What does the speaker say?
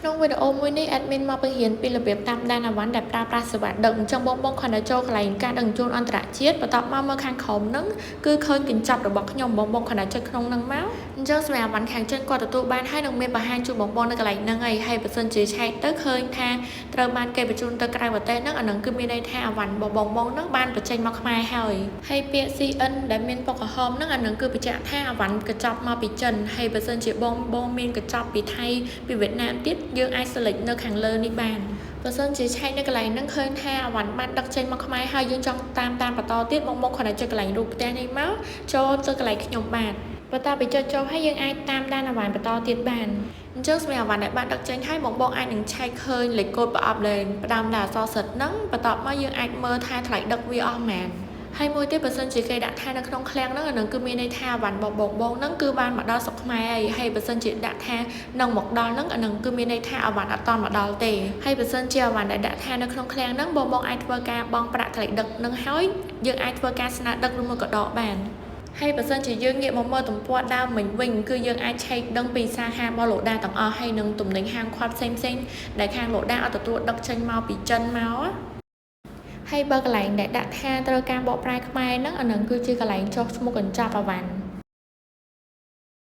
ក្នុងវីដេអូមួយនេះ admin មកបង្រៀនពីរបៀបតាមដានអវ៉ាន់ដែលប្រើប្រាស់សេវាដឹកអញ្ចឹងបងគ្រាន់តែចូលកន្លែងការដឹកជញ្ជូនអន្តរជាតិបន្ទាប់មកមើលខាងក្រោមហ្នឹងគឺឃើញកញ្ចប់របស់ខ្ញុំបងគ្រាន់តែចុចក្នុងហ្នឹងមកអញ្ចឹងសម្រាប់អវ៉ាន់ខាងចិនគាត់ទទួលបានហើយនឹងមានបង្ហាញជូនបងនៅកន្លែងហ្នឹងហើយបើសិនជាឆែកទៅឃើញថាត្រូវបានគេបញ្ជូនទៅក្រៅប្រទេសហ្នឹងអាហ្នឹងគឺមានន័យថាអវ៉ាន់បងហ្នឹងបានបញ្ចេញមកខ្មែរហើយពាក្យ CN ដែលមានពណ៌ក្រហមហ្នឹងអាហ្នឹងគឺបញ្ជាក់ថាអវ៉ាន់កញ្ចប់មកពីចិនហើយបើសិនជាបងមានកញ្ចប់ពីថៃពីវៀតណាមទៀតយើងអាច select នៅខាងលើនេះបានបើសិនជាឆែកនៅកន្លែងហ្នឹងឃើញថាអវ៉ាន់បានដឹកចេញមកខ្មែរហើយយើងចង់តាមបន្តទៀតបងគ្រាន់តែចុចកន្លែងរូបផ្ទះនេះមកចូលទៅកន្លែងខ្ញុំបាទបន្ទាប់ពីចុចចូលហើយយើងអាចតាមដានអវ៉ាន់បន្តទៀតបានអញ្ចឹងសម្រាប់អវ៉ាន់ដែលបានដឹកចេញហើយបងអាចនឹងឆែកឃើញលេខកូដប្រអប់លេខផ្ដើមដោយអក្សរសិតហ្នឹងបន្ទាប់មកយើងអាចមើលថាថ្លៃដឹកវាអស់ប៉ុន្មានហើយមួយទៀតបើសិនជាគេដាក់ថានៅក្នុងឃ្លាំងហ្នឹងអានឹងគឺមានន័យថាអវ៉ាន់បងហ្នឹងគឺបានមកដល់ស្រុកខ្មែរហើយបើសិនជាដាក់ថានឹងមកដល់ហ្នឹងអានឹងគឺមានន័យថាអវ៉ាន់អត់តមកដល់ទេហើយបើសិនជាអវ៉ាន់ដែលដាក់ថានៅក្នុងឃ្លាំងហ្នឹងបងអាចធ្វើការបង់ប្រាក់ថ្លៃដឹកហ្នឹងហើយយើងអាចធ្វើការស្នើដឹកឬមួយក៏ដកបានហើយបើសិនជាយើងងាកមកមើលទំព័រដើមវិញគឺយើងអាចឆែកដឹងពីសារហារបស់លោកដាទាំងអស់ហើយនឹងទំនិញហាងខ្វាត់ផ្សេងដែលខាងលោកដាអត់ទទួលដឹកចេញមកពីចិនមកហើយបើកន្លែងដែលដាក់ថាត្រូវការបកប្រែខ្មែរហ្នឹងអានឹងគឺជាកន្លែងចុះឈ្មោះកញ្ចប់អវ៉ាន់